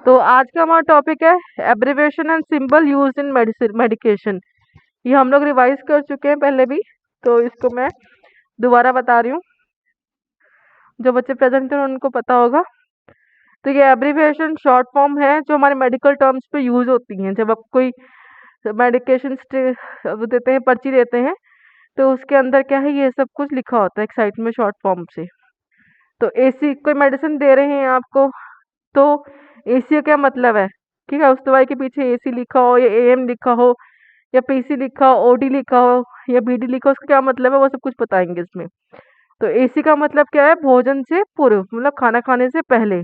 तो आज का हमारा टॉपिक है abbreviation and symbol used in medication. ये हम लोग रिवाइज कर चुके हैं पहले भी, तो इसको मैं दोबारा बता रही हूँ। जो बच्चे प्रेजेंट हैं उनको पता होगा। तो ये एब्रिविएशन शॉर्ट फॉर्म है जो हमारे मेडिकल टर्म्स पे यूज होती हैं। जब आप कोई मेडिकेशन देते हैं, पर्ची देते हैं, तो उसके अंदर क्या है, ये सब कुछ लिखा होता है एक साइड में शॉर्ट फॉर्म से। तो एसी कोई मेडिसिन दे रहे हैं आपको, तो एसी का क्या मतलब है, ठीक है। उस दवाई के पीछे एसी लिखा हो या एएम लिखा हो या पीसी लिखा हो, ओडी लिखा हो या बीडी लिखा हो, उसका क्या मतलब है वो सब कुछ बताएंगे इसमें। तो एसी का मतलब क्या है, भोजन से पूर्व, मतलब खाना खाने से पहले।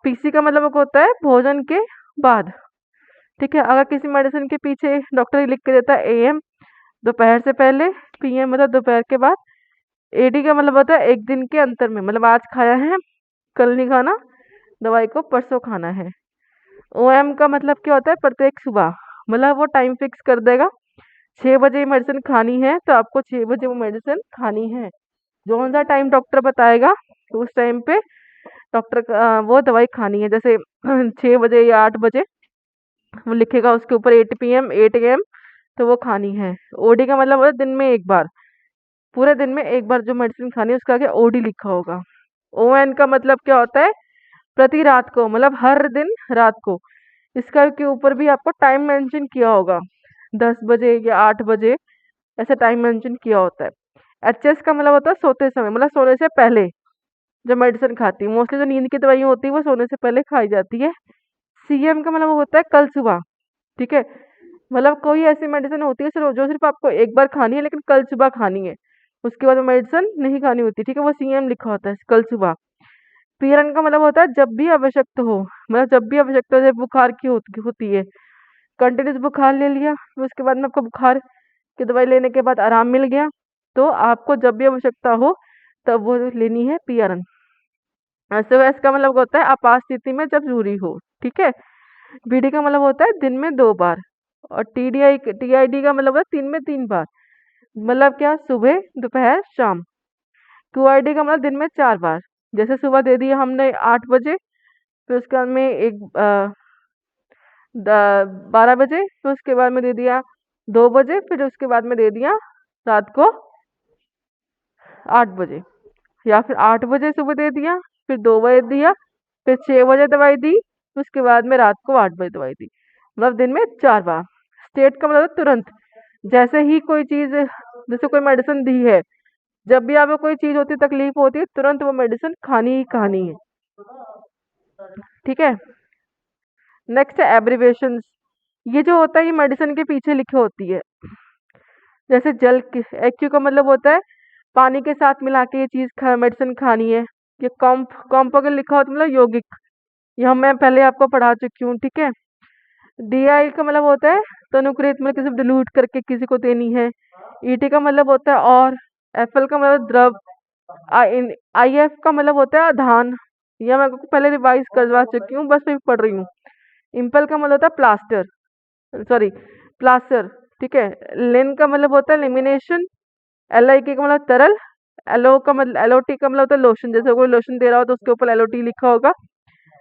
पीसी का मतलब होता है भोजन के बाद, ठीक है। अगर किसी मेडिसिन के पीछे डॉक्टर लिख के देता है एएम, दोपहर से पहले, पीएम मतलब दोपहर के बाद, एडी का मतलब होता है एक दिन के अंतर में, मतलब आज खाया है कल नहीं खाना, दवाई को परसों खाना है। ओएम का मतलब क्या होता है, प्रत्येक सुबह, मतलब वो टाइम फिक्स कर देगा 6 बजे मेडिसिन खानी है तो आपको 6 बजे वो मेडिसिन खानी है। जो सा टाइम डॉक्टर बताएगा तो उस टाइम पे डॉक्टर वो दवाई खानी है। जैसे 6 बजे या 8 बजे वो लिखेगा उसके ऊपर 8 PM 8 AM, तो वो खानी है। ओडी का मतलब होता है दिन में एक बार, पूरे दिन में एक बार जो मेडिसिन खानी है उसका आगे ओडी लिखा होगा। ओएन का मतलब क्या होता है, प्रति रात को, मतलब हर दिन रात को। इसका के ऊपर भी आपको टाइम मेंशन किया होगा, 10 बजे या 8 बजे, ऐसा टाइम मेंशन किया होता है। एचएस का मतलब होता है सोते समय, मतलब सोने से पहले जो मेडिसिन खाती है। मोस्टली जो नींद की दवाई होती है वो सोने से पहले खाई जाती है। सीएम का मतलब होता है कल सुबह, ठीक है। मतलब कोई ऐसी मेडिसिन होती है जो सिर्फ आपको एक बार खानी है लेकिन कल सुबह खानी है, उसके बाद वो मेडिसिन नहीं खानी होती, ठीक है। वो सीएम लिखा होता है कल सुबह। पीरन का मतलब होता है जब भी आवश्यकता हो, मतलब जब भी आवश्यकता हो, जैसे बुखार की होती है, कंटिन्यूस बुखार ले लिया, फिर उसके बाद में आपको बुखार की दवाई लेने के बाद आराम मिल गया, तो आपको जब भी आवश्यकता हो तब वो लेनी है पीआरएन। एसओएस का मतलब होता है आपात स्थिति में जब जरूरी हो, ठीक है। बीडी का मतलब होता है दिन में 2 बार। और टीआईडी का मतलब होता है दिन में 3 बार, मतलब क्या, सुबह दोपहर शाम। क्यूआईडी का मतलब दिन में 4 बार। जैसे सुबह दे दिया हमने 8 बजे, फिर उसके बाद में 12 बजे, फिर उसके बाद में दे दिया 2 बजे, फिर उसके बाद में दे दिया रात को 8 बजे, या फिर 8 बजे सुबह दे दिया, फिर 2 बजे दिया, फिर 6 बजे दवाई दी, फिर उसके बाद में रात को 8 बजे दवाई दी, मतलब दिन में 4 बार। स्टेट का मतलब तुरंत, जैसे ही कोई चीज, जैसे कोई मेडिसिन दी है, जब भी आपको कोई चीज होती है, तकलीफ होती है, तुरंत वो मेडिसिन खानी ही खानी है, ठीक है। नेक्स्ट है एब्रिविएशंस। ये जो होता है ये मेडिसिन के पीछे लिखी होती है। जैसे जल एक्यू का मतलब होता है पानी के साथ मिला के ये चीज मेडिसिन खानी है। ये कॉम्प अगर लिखा होता है मतलब यौगिक, ये हम मैं पहले आपको पढ़ा चुकी हूँ, ठीक है। डीआई का मतलब होता है तनुकृत, मतलब किसी डिल्यूट करके किसी को देनी है। ईटी का मतलब होता है और। एफएल का मतलब द्रव। आईएफ का मतलब होता है धान, यह मैं आपको पहले रिवाइज करवा चुकी हूँ, बस मैं पढ़ रही हूँ। इम्पल का मतलब होता है प्लास्टर, सॉरी प्लास्टर, ठीक है। लिन का मतलब होता है लेमिनेशन। एलआईके का मतलब तरल। एलओ का मतलब एलओटी का मतलब होता है लोशन, जैसे कोई लोशन दे रहा हो तो उसके ऊपर एलओटी लिखा होगा।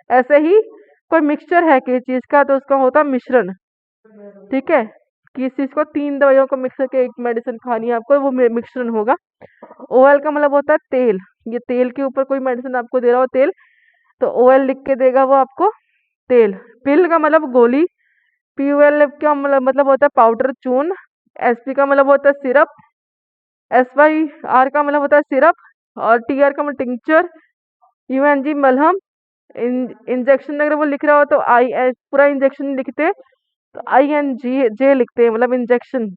ऐसे ही कोई मिक्सचर है किसी चीज का तो उसका होता है मिश्रण, ठीक है। किस चीज को 3 दवाइयों को मिक्स करके एक मेडिसिन खानी है आपको, वो मिश्रण होगा। ओएल का मतलब होता है तेल, ये तेल के ऊपर कोई मेडिसिन आपको दे रहा हो तेल, तो ओएल लिख के देगा वो आपको तेल। पिल का मतलब गोली। पीयूएल का मतलब होता है पाउडर चून। एसपी का मतलब होता है सिरप। एसवाई आर का मतलब होता है सिरप। और टीआर का मतलब टिंचर। यूएनजी मलहम। इंजेक्शन अगर वो लिख रहा हो तो पूरा इंजेक्शन लिखते हैं, तो ING लिखते हैं, मतलब इंजेक्शन।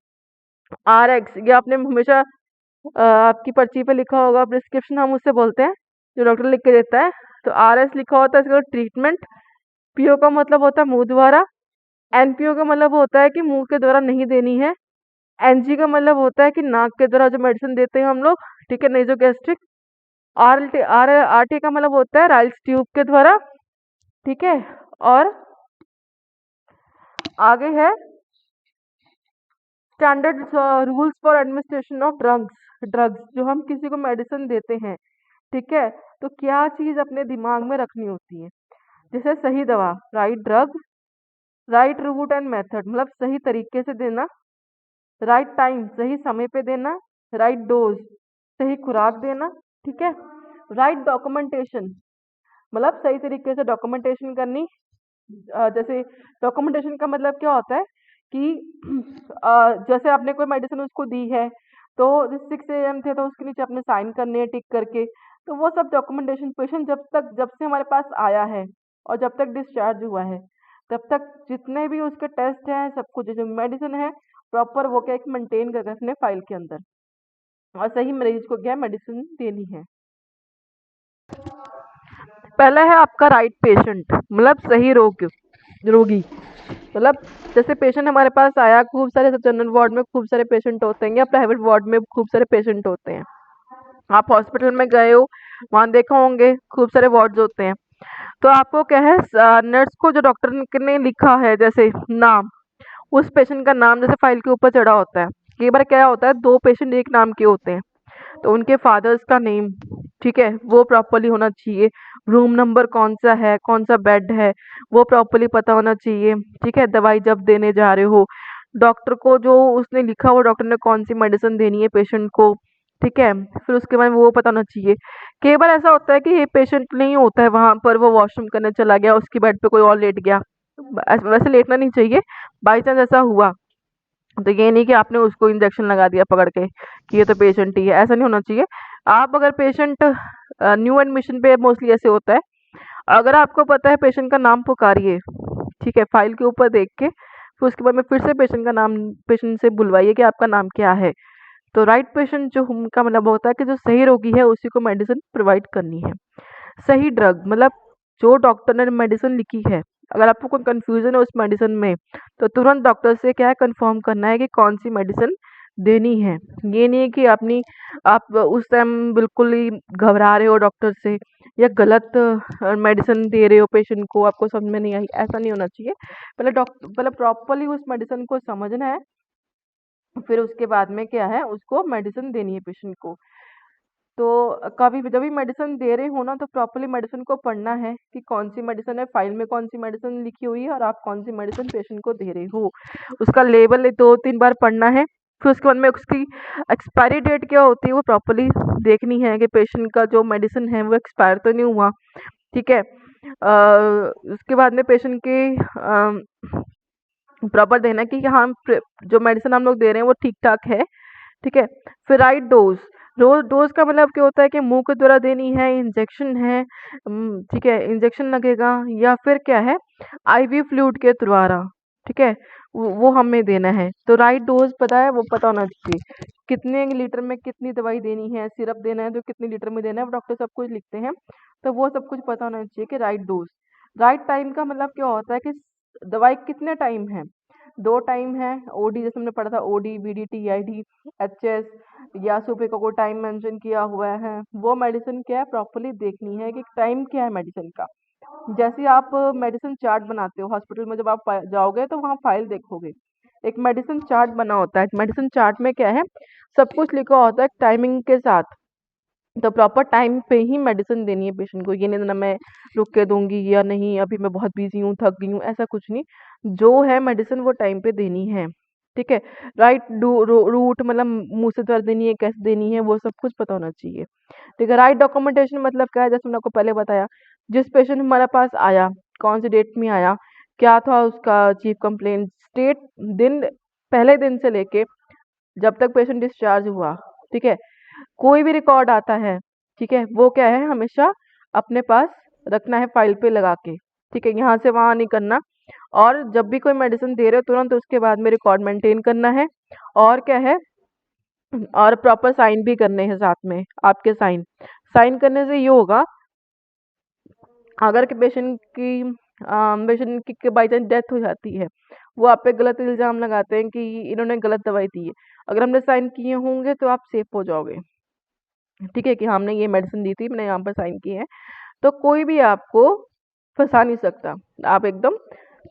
RX ये आपने हमेशा आपकी पर्ची पे लिखा होगा, प्रिस्क्रिप्शन हम उससे बोलते हैं जो डॉक्टर लिख के देता है। तो RS लिखा होता है इसका ट्रीटमेंट। पीओ का मतलब होता है मुंह द्वारा। एनपीओ का मतलब होता है कि मुंह के द्वारा नहीं देनी है। एनजी का मतलब होता है कि नाक के द्वारा जो मेडिसिन देते हैं हम लोग, ठीक है, नेजो गैस्ट्रिक। आरटी का मतलब होता है राइल्स ट्यूब के द्वारा, ठीक है। और आगे है standard rules for administration of drugs. Drugs जो हम किसी को मेडिसिन देते हैं, ठीक है, तो क्या चीज अपने दिमाग में रखनी होती है। जैसे सही दवा, right drug, right route and method मतलब सही तरीके से देना, राइट टाइम सही समय पे देना, राइट डोज सही खुराक देना, ठीक है। राइट डॉक्यूमेंटेशन मतलब सही तरीके से डॉक्यूमेंटेशन करनी। जैसे डॉक्यूमेंटेशन का मतलब क्या होता है कि जैसे आपने कोई मेडिसिन उसको दी है तो 6 AM थे तो उसके नीचे आपने साइन करने हैं टिक करके, तो वो सब डॉक्यूमेंटेशन पेशेंट जब से हमारे पास आया है और जब तक डिस्चार्ज हुआ है तब तक जितने भी उसके टेस्ट हैं सब कुछ जो मेडिसिन है प्रॉपर वो क्या मेंटेन करके अपने फाइल के अंदर, और सही मरीज को क्या मेडिसिन देनी है। पहला है आपका राइट पेशेंट मतलब सही रोगी मतलब जैसे पेशेंट हमारे पास आया, खूब सारे जनरल वार्ड में खूब सारे पेशेंट होते हैं या प्राइवेट वार्ड में खूब सारे पेशेंट होते हैं। आप हॉस्पिटल में गए हो, वहां देखा होंगे खूब सारे वार्ड्स होते हैं। तो आपको क्या है नर्स को जो डॉक्टर ने लिखा है जैसे नाम, उस पेशेंट का नाम जैसे फाइल के ऊपर चढ़ा होता है। कई बार क्या होता है 2 पेशेंट एक नाम के होते हैं तो उनके फादर्स का नेम, ठीक है, वो प्रॉपर्ली होना चाहिए। रूम नंबर कौन सा है, कौन सा बेड है, वो प्रॉपर्ली पता होना चाहिए, ठीक है। दवाई जब देने जा रहे हो, डॉक्टर को जो उसने लिखा हो डॉक्टर ने कौन सी मेडिसिन देनी है पेशेंट को, ठीक है। फिर उसके बाद में वो पता होना चाहिए। कई बार ऐसा होता है कि ये पेशेंट नहीं होता है वहां पर, वो वॉशरूम करने चला गया, उसकी बेड पे कोई और लेट गया। वैसे लेटना नहीं चाहिए, बाई चांस ऐसा हुआ तो ये नहीं कि आपने उसको इंजेक्शन लगा दिया पकड़ के कि ये तो पेशेंट ही है, ऐसा नहीं होना चाहिए। आप अगर पेशेंट न्यू एडमिशन पे मोस्टली ऐसे होता है, अगर आपको पता है पेशेंट का नाम पुकारिए, ठीक है, फाइल के ऊपर देख के, फिर उसके बाद में फिर से पेशेंट का नाम पेशेंट से बुलवाइए कि आपका नाम क्या है। तो राइट पेशेंट जो का मतलब होता है कि जो सही रोगी है उसी को मेडिसिन प्रोवाइड करनी है। सही ड्रग मतलब जो डॉक्टर ने मेडिसिन लिखी है, अगर आपको कोई कंफ्यूजन है उस मेडिसिन में तो तुरंत डॉक्टर से क्या है कंफर्म करना है कि कौन सी मेडिसिन देनी है। ये नहीं है कि आप उस टाइम बिल्कुल ही घबरा रहे हो डॉक्टर से या गलत मेडिसिन दे रहे हो पेशेंट को, आपको समझ में नहीं आई, ऐसा नहीं होना चाहिए। पहले प्रॉपरली उस मेडिसिन को समझना है, फिर उसके बाद में क्या है उसको मेडिसिन देनी है पेशेंट को। तो कभी भी जब भी मेडिसिन दे रहे हो ना तो प्रॉपर्ली मेडिसिन को पढ़ना है कि कौन सी मेडिसिन है, फाइल में कौन सी मेडिसिन लिखी हुई है और आप कौन सी मेडिसिन पेशेंट को दे रहे हो। उसका लेबल 2-3 बार पढ़ना है। फिर उसके बाद में उसकी एक्सपायरी डेट क्या होती है वो प्रॉपर्ली देखनी है कि पेशेंट का जो मेडिसिन है वो एक्सपायर तो नहीं हुआ, ठीक है। उसके बाद में पेशेंट के प्रॉपर देना कि हाँ जो मेडिसिन हम लोग दे रहे हैं वो ठीक ठाक है, ठीक है। फिर राइट डोज, डोज का मतलब क्या होता है कि मुंह के द्वारा देनी है, इंजेक्शन है, ठीक है, इंजेक्शन लगेगा या फिर क्या है आईवी फ्लूइड के द्वारा, ठीक है, वो हमें देना है। तो राइट डोज पता है वो पता होना चाहिए, कितने लीटर में कितनी दवाई देनी है, सिरप देना है तो कितनी लीटर में देना है, वो डॉक्टर सब कुछ लिखते हैं। तो वो सब कुछ पता होना चाहिए कि राइट डोज। राइट टाइम का मतलब क्या होता है कि दवाई कितने टाइम है, 2 टाइम है, ओडी जैसे हमने पढ़ा था, ओडी बीडीटी आईडी एचएस या सुबह का कोई टाइम मेंशन किया हुआ है, वो मेडिसिन क्या है प्रॉपर्ली देखनी है कि टाइम क्या है मेडिसिन का। जैसे ही आप मेडिसिन चार्ट बनाते हो हॉस्पिटल में, जब आप जाओगे तो वहाँ फाइल देखोगे, एक मेडिसिन चार्ट बना होता है। मेडिसिन चार्ट में क्या है सब कुछ लिखा होता है टाइमिंग के साथ। तो प्रॉपर टाइम पे ही मेडिसिन देनी है पेशेंट को, ये नहीं देना मैं रुक के दूंगी या नहीं अभी मैं बहुत बिजी हूँ थक गई हूँ, ऐसा कुछ नहीं। जो है मेडिसिन वो टाइम पे देनी है, ठीक है। राइट रूट मतलब मुंह से दवाई देनी है, कैसे देनी है, वो सब कुछ पता होना चाहिए, ठीक है। राइट डॉक्यूमेंटेशन मतलब क्या है, जैसे मैंने आपको पहले बताया, जिस पेशेंट हमारे पास आया कौन सी डेट में आया, क्या था उसका चीफ कंप्लेंट स्टेट, दिन, पहले दिन से लेके जब तक पेशेंट डिस्चार्ज हुआ, ठीक है। कोई भी रिकॉर्ड आता है, ठीक है, वो क्या है हमेशा अपने पास रखना है फाइल पे लगा के, ठीक है, यहाँ से वहां नहीं करना। और जब भी कोई मेडिसिन दे रहे हो तुरंत उसके बाद में रिकॉर्ड मेंटेन करना है। और क्या है, और प्रॉपर साइन भी करने हैं साथ में आपके, साइन साइन करने से ये होगा अगर कि पेशेंट की बाई चांस डेथ हो जाती है, वो आप पे गलत इल्जाम लगाते हैं कि इन्होंने गलत दवाई दी है, अगर हमने साइन किए होंगे तो आप सेफ हो जाओगे, ठीक है, कि हमने ये मेडिसिन दी थी मैंने यहाँ पर साइन किए हैं। तो कोई भी आपको फंसा नहीं सकता, आप एकदम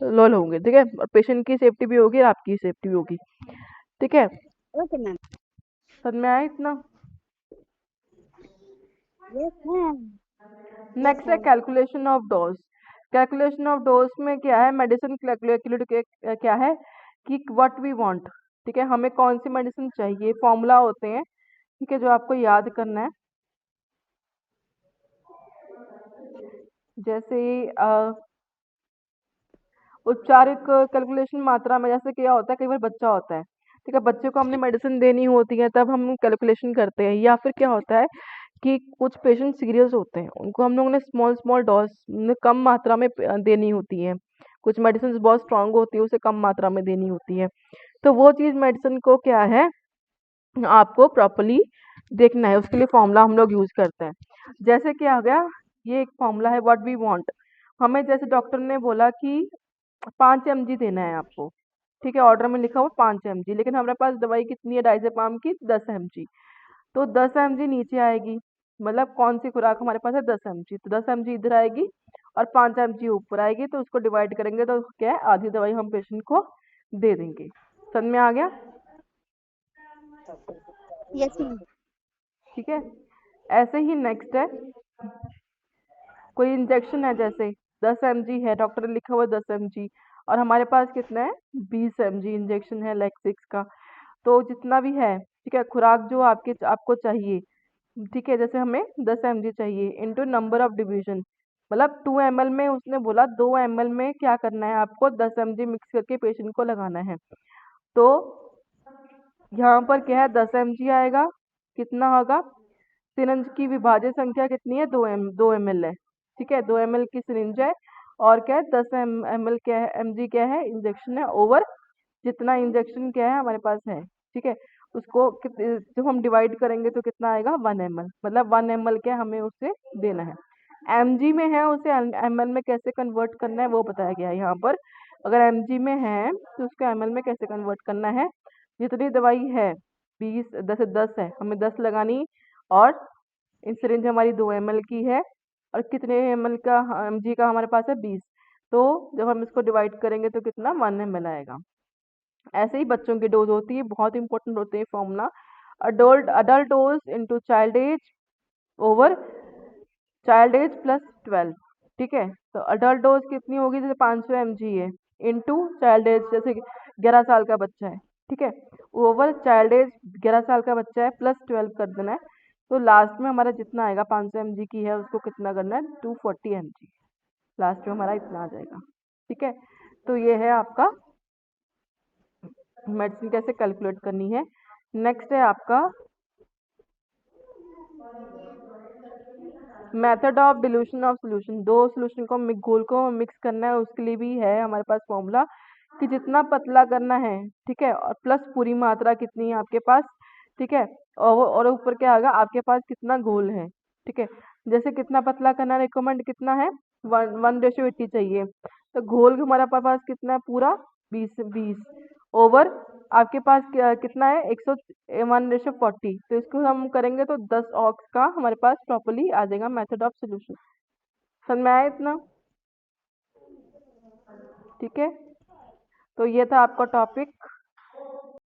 लॉयल होंगे, ठीक है, और पेशेंट की सेफ्टी भी होगी और आपकी सेफ्टी भी होगी, ठीक है। Okay ma'am. समझ में आया इतना? Yes ma'am. यस नेक्स्ट है ma'am. Calculation of dose. Calculation of dose में क्या है, मेडिसिन कैलकुलेट क्या है कि व्हाट वी वांट, ठीक है, हमें कौन सी मेडिसिन चाहिए, फॉर्मूला होते हैं, ठीक है, जो आपको याद करना है। जैसे उपचारिक कैलकुलेशन मात्रा में, जैसे क्या होता है, कई बार बच्चा होता है, ठीक है, बच्चे को हमने मेडिसिन देनी होती है, तब हम कैलकुलेशन करते हैं। या फिर क्या होता है कि कुछ पेशेंट सीरियस होते हैं, उनको हम लोगों ने स्मॉल स्मॉल डोज कम मात्रा में देनी होती है। कुछ मेडिसिन बहुत स्ट्रांग होती है, उसे कम मात्रा में देनी होती है। तो वो चीज़ मेडिसिन को क्या है, आपको प्रॉपरली देखना है, उसके लिए फॉर्मूला हम लोग यूज करते हैं। जैसे कि आ गया, ये एक फॉर्मूला है व्हाट वी वांट। हमें जैसे डॉक्टर ने बोला कि 5 mg देना है आपको, ठीक है, ऑर्डर में लिखा हुआ 5 mg, लेकिन हमारे पास दवाई कितनी है, डाइजेपाम की 10 mg। तो 10 mg नीचे आएगी, मतलब कौन सी खुराक हमारे पास है, 10 mg, तो 10 mg इधर आएगी और 5 mg ऊपर आएगी, तो उसको डिवाइड करेंगे तो क्या है, आधी दवाई हम पेशेंट को दे देंगे। समझ में आ गया? Yes ma'am. ठीक है। ऐसे ही नेक्स्ट है, कोई इंजेक्शन है, जैसे 10 mg है, डॉक्टर ने लिखा हुआ 10 mg, और हमारे पास कितना है, 20 mg इंजेक्शन है लेक्सिक्स का। तो जितना भी है, ठीक है, खुराक जो आपको चाहिए, ठीक है, जैसे हमें 10 mg चाहिए इंटू नंबर ऑफ डिवीजन, मतलब 2 ml में उसने बोला 2 ml में क्या करना है, आपको 10 mg मिक्स करके पेशेंट को लगाना है। तो यहाँ पर क्या है, 10 mg आएगा, कितना होगा, सिरिंज की विभाज्य संख्या कितनी है, 2 ml है, ठीक है, 2 ml की सिरिंज है, और क्या है, 10 ml क्या है, mg क्या है, इंजेक्शन है, ओवर जितना इंजेक्शन क्या है हमारे पास है, ठीक है, उसको जब हम डिवाइड करेंगे तो कितना आएगा, 1 ml, मतलब 1 ml क्या हमें उससे देना है। mg में है, उसे ml में कैसे कन्वर्ट करना है वो बताया गया है यहाँ पर। अगर mg में है तो उसको ml में कैसे कन्वर्ट करना है, जितनी दवाई है, 10 है, हमें 10 लगानी, और सिरिंज हमारी 2 ml की है, और कितने ml का, mg का हमारे पास है, 20। तो जब हम इसको डिवाइड करेंगे तो कितना, 1 ml आएगा। ऐसे ही बच्चों की डोज होती है, बहुत इंपॉर्टेंट होते हैं formula. Adult adult dose into child age over child age plus 12, ठीक है, तो अडल्ट डोज कितनी होगी, जैसे 500 mg है, इंटू चाइल्ड एज, जैसे 11 साल का बच्चा है, ठीक है, ओवर चाइल्ड एज 11 साल का बच्चा है प्लस 12 कर देना है। तो लास्ट में हमारा जितना आएगा, 500 mg की है, उसको कितना करना है, 240 mg, लास्ट में हमारा इतना आ जाएगा, ठीक है। तो ये है आपका मेडिसिन कैसे कैलकुलेट करनी है। नेक्स्ट है आपका method of dilution of solution. दो सोल्यूशन को घोल को मिक्स करना है, उसके लिए भी है हमारे पास फॉर्मूला, कि जितना पतला करना है, ठीक है, और प्लस पूरी मात्रा कितनी है आपके पास, ठीक है, और ऊपर क्या आएगा, आपके पास कितना घोल है, ठीक है। जैसे कितना पतला करना, रिकमेंड कितना है, 1:80 चाहिए, तो घोल हमारे पास कितना है, पूरा 20 ओवर आपके पास कितना है, 1:40, तो इसको हम करेंगे तो 10 ऑक्स का हमारे पास प्रॉपरली आ जाएगा मेथड ऑफ सोल्यूशन। समझ में आया इतना? ठीक है, तो ये था आपका टॉपिक।